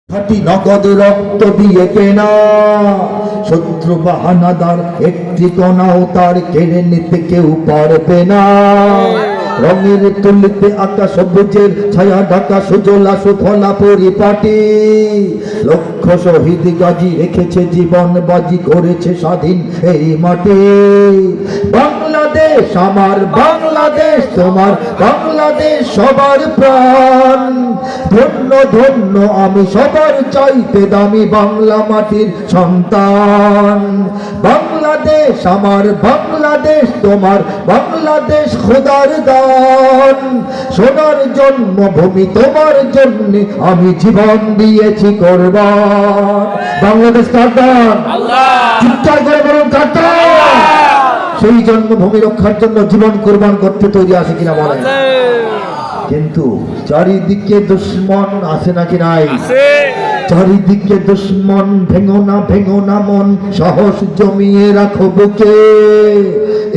খাঁটি নগদ রক্ত দিয়ে কেনা, শত্রু বাহানাদার একটি কণাও তার কেড়ে নিতে কেউ পারবে না। রঙের তুলিতে আঁকা সবুজের ছায়া ঢাকা সুজলা সুফলা পরিপাটি, লক্ষ শহীদ গাজী রেখেছে জীবন বাজি, করেছে স্বাধীন এই মাটি। বাংলাদেশ আমার, বাংলাদেশ তোমার, বাংলাদেশ সবার প্রাণ। ধন্য ধন্য আমি সবার চাইতে দামি বাংলা মাটির সন্তান। বাংলাদেশ আমার, বাংলাদেশ তোমার, বাংলাদেশ খোদার দান। সোনার জন্মভূমি তোমার জন্য আমি জীবন দিয়েছি কোরবান। বাংলাদেশ কার দান? চিৎকার করে বলুন কার দান? সেই জন্মভূমি রক্ষার জন্য জীবন কোরবান করতে তৈরি আছে কিনা বলেন। কিন্তু চারিদিকে দুশ্মন আছে নাকি নাই? চারিদিকে দুশ্মন, ভেঙো না মন, সাহস জমিয়ে রাখো বুকে।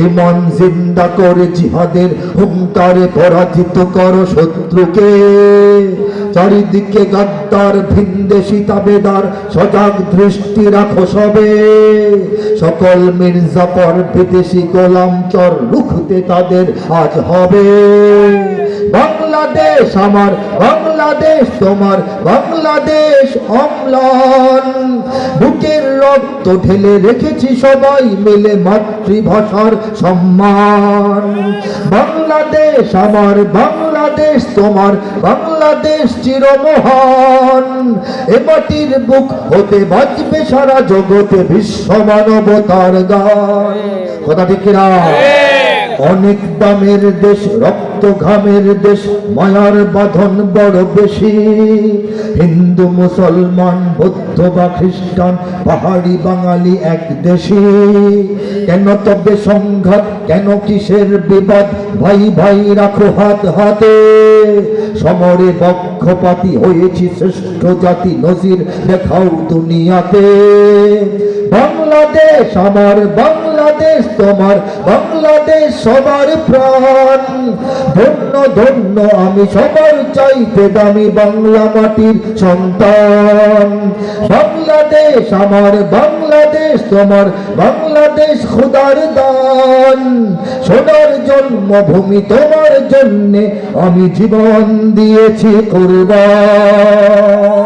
ইমান জিন্দা করে জিহাদের হুঙ্কারে পরাজিত করো শত্রুকে। চারিদিকে গাদ্দার ভিনদেশি তাবেদার, সজাগ দৃষ্টি রাখো সবে। সকল মির্জাফর বিদেশি গোলাম চর রুখতে তাদের আজ হবে। বাংলাদেশ আমার, বাংলাদেশ তোমার, বাংলাদেশ অম্লান। বুকের রক্ত ঢেলে রেখেছি সবাই মিলে মাতৃভাষার সম্মান। বাংলাদেশ আমার, বাংলাদেশ তোমার, বাংলাদেশ চিরমহান। এ মাটির বুক হতে বাজবে সারা জগতে বিশ্ব মানবতার গান। কথা ঠিক কিনা? অনেক দামের দেশ, রক্ত ঘামের দেশ, মায়ার বাঁধন বড় বেশি। হিন্দু মুসলমান বৌদ্ধ বা খ্রিস্টান, পাহাড়ি বাঙালি এক দেশে। কেন তবে সংঘাত, কেন কিসের বিবাদ? ভাই ভাই রাখো হাত হাতে। সমরে পক্ষপাতী হয়েছি শ্রেষ্ঠ জাতি, নজির দেখাও দুনিয়াতে। বাংলাদেশ আমার, বাংলাদেশ তোমার, বাংলাদেশ সবার প্রাণ। ধন্য ধন্য আমি সবার চাইতে দামি বাংলা মাটির সন্তান। বাংলাদেশ আমার, বাংলাদেশ তোমার, বাংলাদেশ খোদার দান। সোনার জন্মভূমি তোমার জন্যে আমি জীবন দিয়েছি কোরবান।